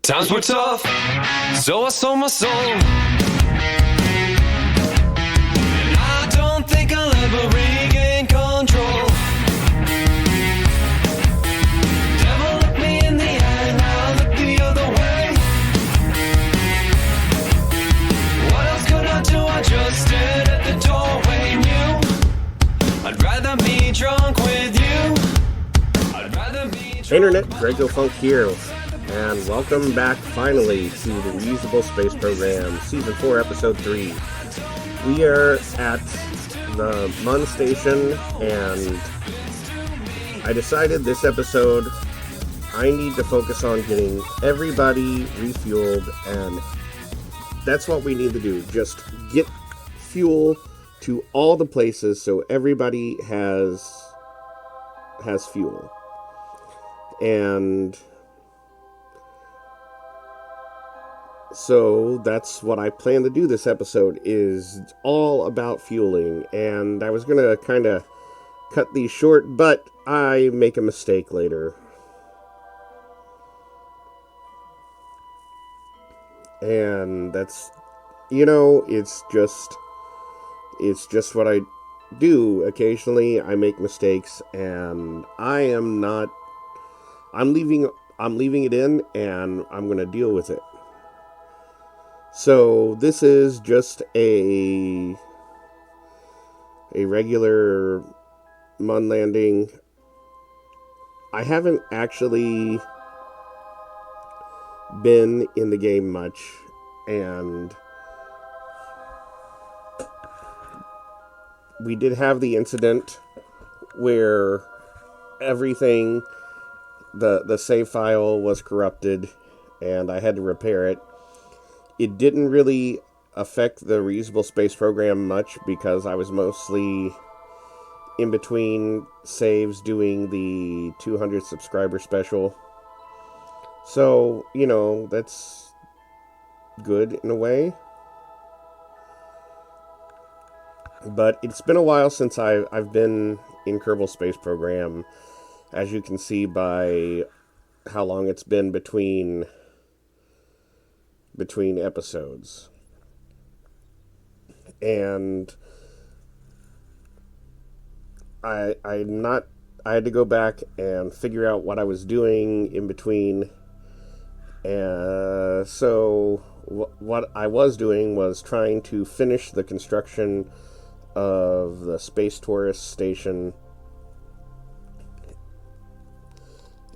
Times were tough, so I sold my soul. And I don't think I'll ever regain control. Devil looked me in the eye, now I look the other way. What else could I do? I just stared at the doorway, knew I'd rather be drunk with you. I'd rather be drunk. Internet, Dracofunk here. And welcome back finally to the Reusable Space Program, Season 4, Episode 3. We are at the Mun Station, and I decided this episode I need to focus on getting everybody refueled, and that's what we need to do. Just get fuel to all the places so everybody has fuel. And so that's what I plan to do this episode, is all about fueling. And I was going to kind of cut these short, but I make a mistake later. And that's, it's just what I do. Occasionally I make mistakes, and I'm leaving it in, and I'm going to deal with it. So this is just a regular Mun landing. I haven't actually been in the game much, and we did have the incident where everything, the save file was corrupted, and I had to repair it. It didn't really affect the Reusable Space Program much because I was mostly in between saves doing the 200 subscriber special. So, that's good in a way. But it's been a while since I've been in Kerbal Space Program, as you can see by how long it's been between episodes. And I had to go back and figure out what I was doing in between. So what I was doing was trying to finish the construction of the Space Tourist Station.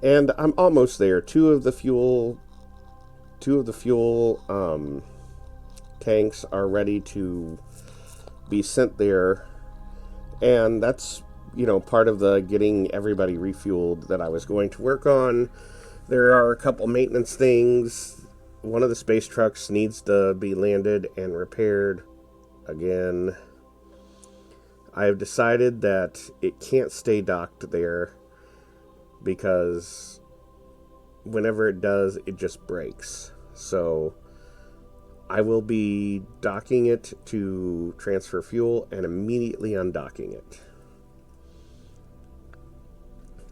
And I'm almost there. Two of the fuel tanks are ready to be sent there, and that's part of the getting everybody refueled that I was going to work on. There are a couple maintenance things. One of the space trucks needs to be landed and repaired again. I've decided that it can't stay docked there because whenever it does, it just breaks. So I will be docking it to transfer fuel and immediately undocking it.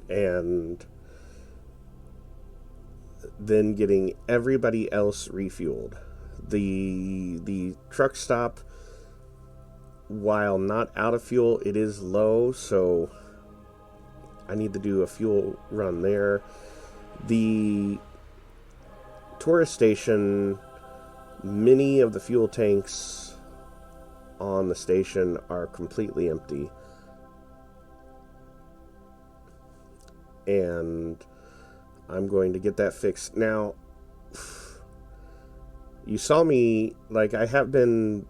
And then getting everybody else refueled. The truck stop, while not out of fuel, it is low, so I need to do a fuel run there. The tourist station, many of the fuel tanks on the station are completely empty. And I'm going to get that fixed. Now, you saw me, I have been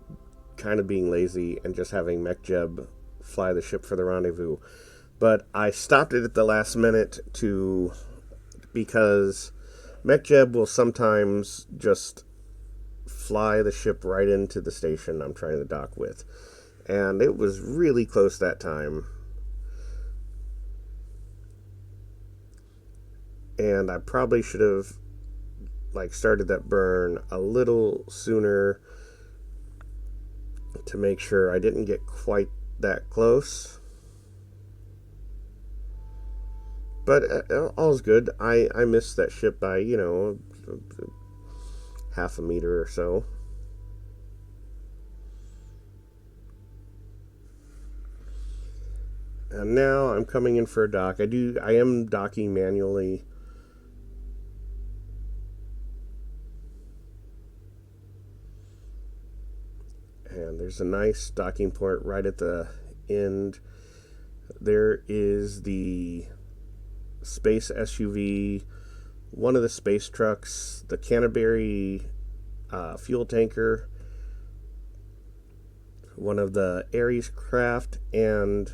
kind of being lazy and just having MechJeb fly the ship for the rendezvous. But I stopped it at the last minute because MechJeb will sometimes just fly the ship right into the station I'm trying to dock with. And it was really close that time. And I probably should have started that burn a little sooner to make sure I didn't get quite that close. But all's good. I missed that ship by, half a meter or so. And now I'm coming in for a dock. I am docking manually. And there's a nice docking port right at the end. There is the space SUV, one of the space trucks, the Canterbury fuel tanker, one of the Ares craft, and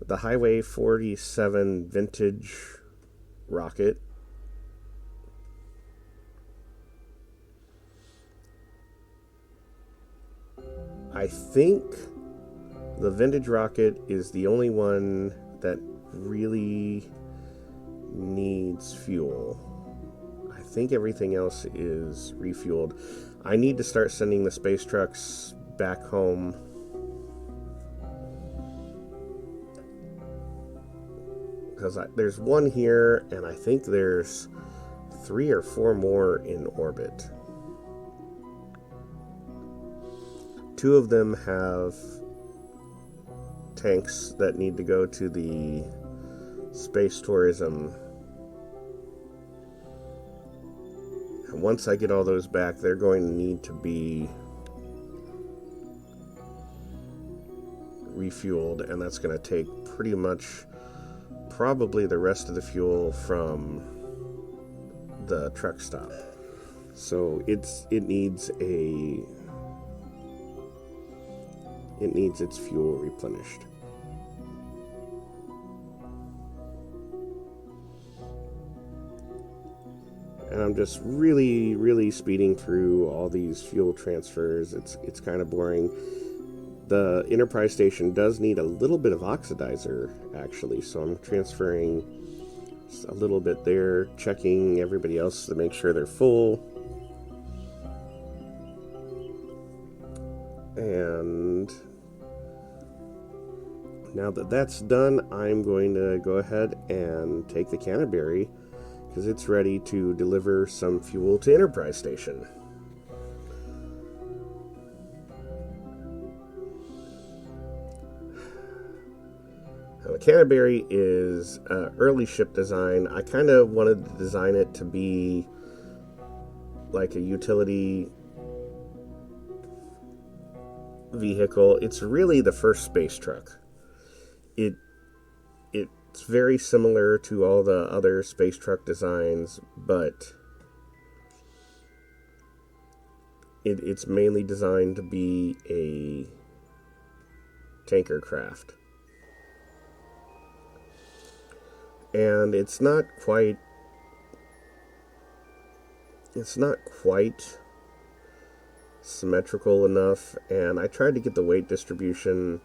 the Highway 47 vintage rocket. I think the vintage rocket is the only one that really needs fuel. I think everything else is refueled. I need to start sending the space trucks back home. Because there's one here, and I think there's 3 or 4 more in orbit. 2 of them have tanks that need to go to the space tourism. And once I get all those back, they're going to need to be refueled, and that's going to take pretty much probably the rest of the fuel from the truck stop. So it needs its fuel replenished. And I'm just really speeding through all these fuel transfers. It's kind of boring. The Enterprise station does need a little bit of oxidizer, actually, so I'm transferring a little bit there, checking everybody else to make sure they're full. And now that that's done, I'm going to go ahead and take the Canterbury, because it's ready to deliver some fuel to Enterprise Station. Now, the Canterbury is an early ship design. I kind of wanted to design it to be like a utility vehicle. It's really the first space truck. It's very similar to all the other space truck designs, but it's mainly designed to be a tanker craft. And it's not quite symmetrical enough, and I tried to get the weight distribution,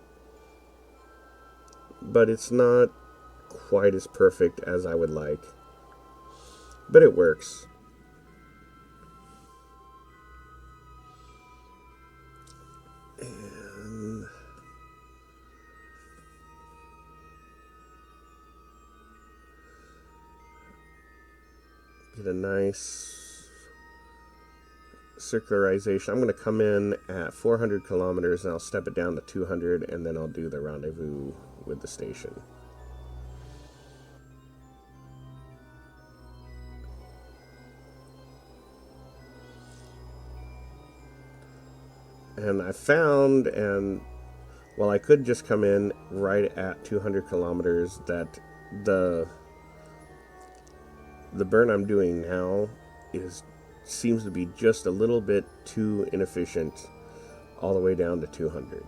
but it's not quite as perfect as I would like. But it works. And get a nice circularization. I'm going to come in at 400 kilometers and I'll step it down to 200, and then I'll do the rendezvous with the station. And I found, and while I could just come in right at 200 kilometers, that the burn I'm doing now seems to be just a little bit too inefficient all the way down to 200.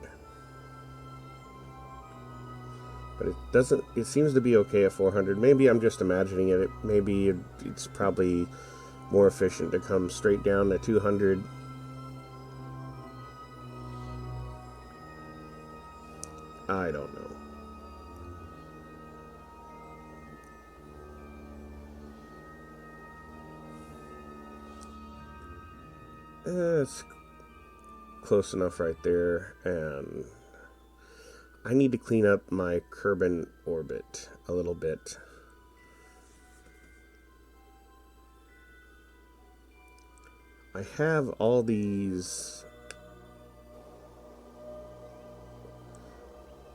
But it seems to be okay at 400. Maybe I'm just imagining it. Maybe it's probably more efficient to come straight down to 200. I don't know. It's close enough right there, and I need to clean up my Kerbal orbit a little bit. I have all these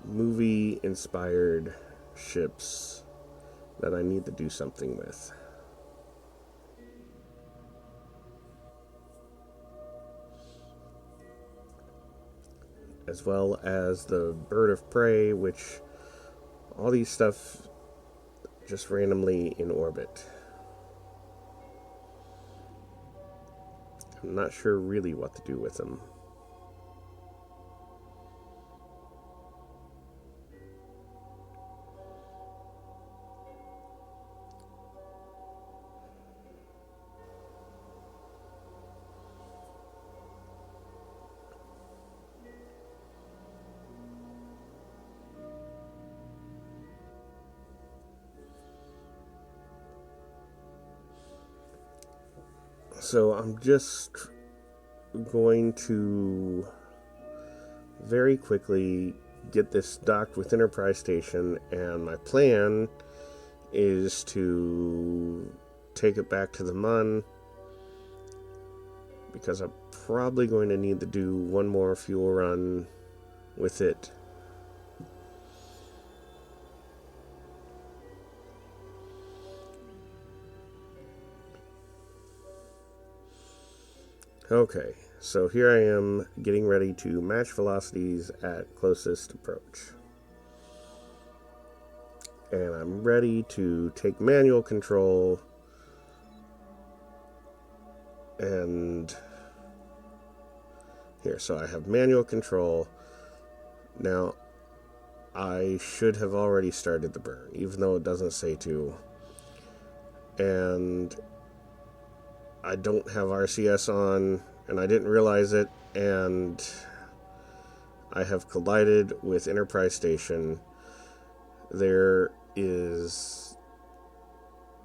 movie-inspired ships that I need to do something with. As well as the Bird of Prey, which all these stuff just randomly in orbit. I'm not sure really what to do with them. So I'm just going to very quickly get this docked with Enterprise Station, and my plan is to take it back to the Mun, because I'm probably going to need to do one more fuel run with it. Okay, so here I am getting ready to match velocities at closest approach. And I'm ready to take manual control and here, so I have manual control. Now, I should have already started the burn, even though it doesn't say to. And I don't have RCS on, and I didn't realize it, and I have collided with Enterprise Station. There is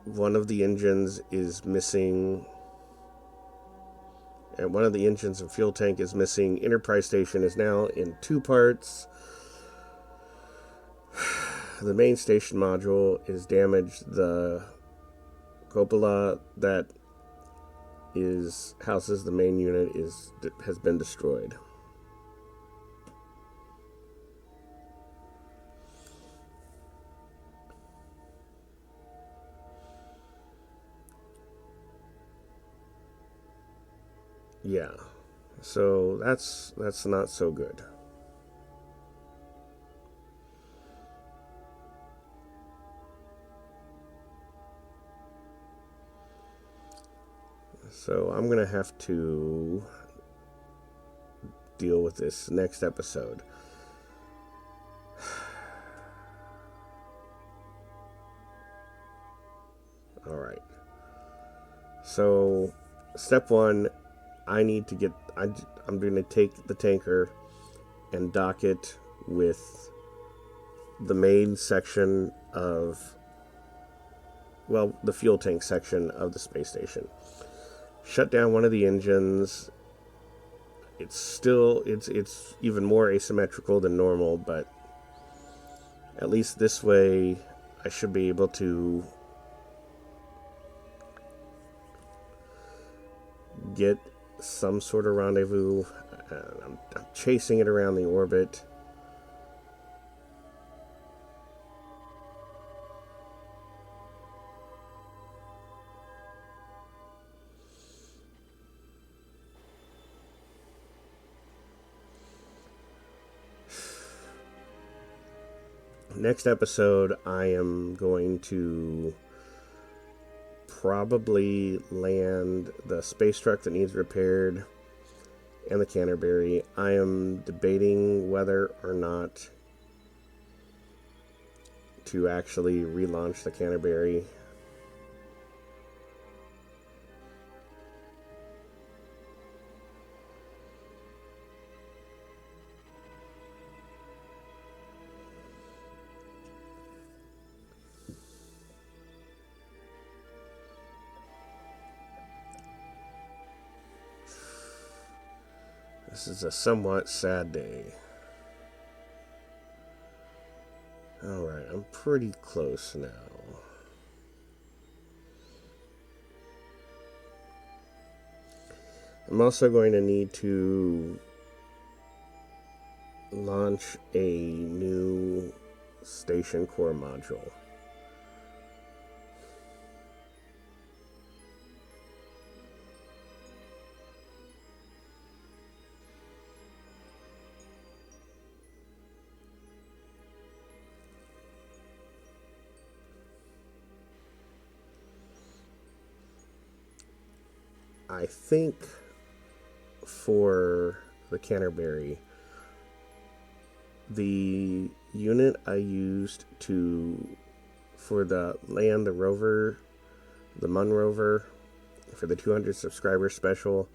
one of the engines is missing, and one of the engines and fuel tank is missing. Enterprise Station is now in two parts. The main station module is damaged. The cupola that houses the main unit has been destroyed. Yeah, so that's not so good. So I'm gonna have to deal with this next episode. All right. So step one, I need to get. I'm going to take the tanker and dock it with the main section of, well, the fuel tank section of the space station. Shut down one of the engines. It's even more asymmetrical than normal, but at least this way I should be able to get some sort of rendezvous. I'm chasing it around the orbit. Next episode, I am going to probably land the space truck that needs repaired and the Canterbury. I am debating whether or not to actually relaunch the Canterbury. This is a somewhat sad day. Alright, I'm pretty close now. I'm also going to need to launch a new station core module. I think for the Canterbury, the unit I used for the land the rover, the Mun rover, for the 200 subscriber special,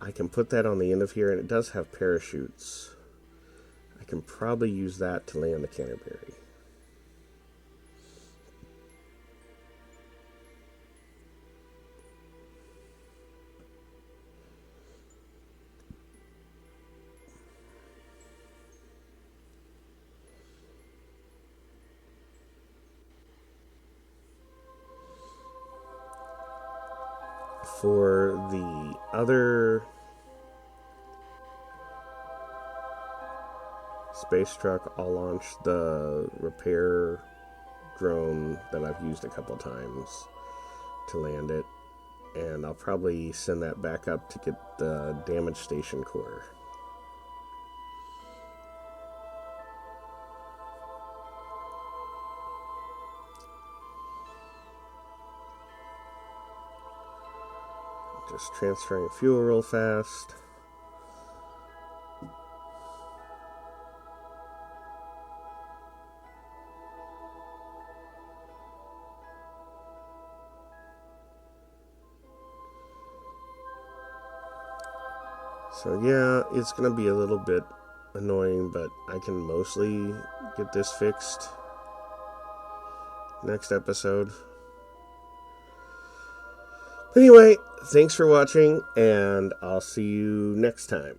I can put that on the end of here, and it does have parachutes. I can probably use that to land the Canterbury. For the other space truck, I'll launch the repair drone that I've used a couple times to land it, and I'll probably send that back up to get the damaged station core. Just transferring fuel real fast. So yeah, it's going to be a little bit annoying, but I can mostly get this fixed next episode. Anyway, thanks for watching, and I'll see you next time.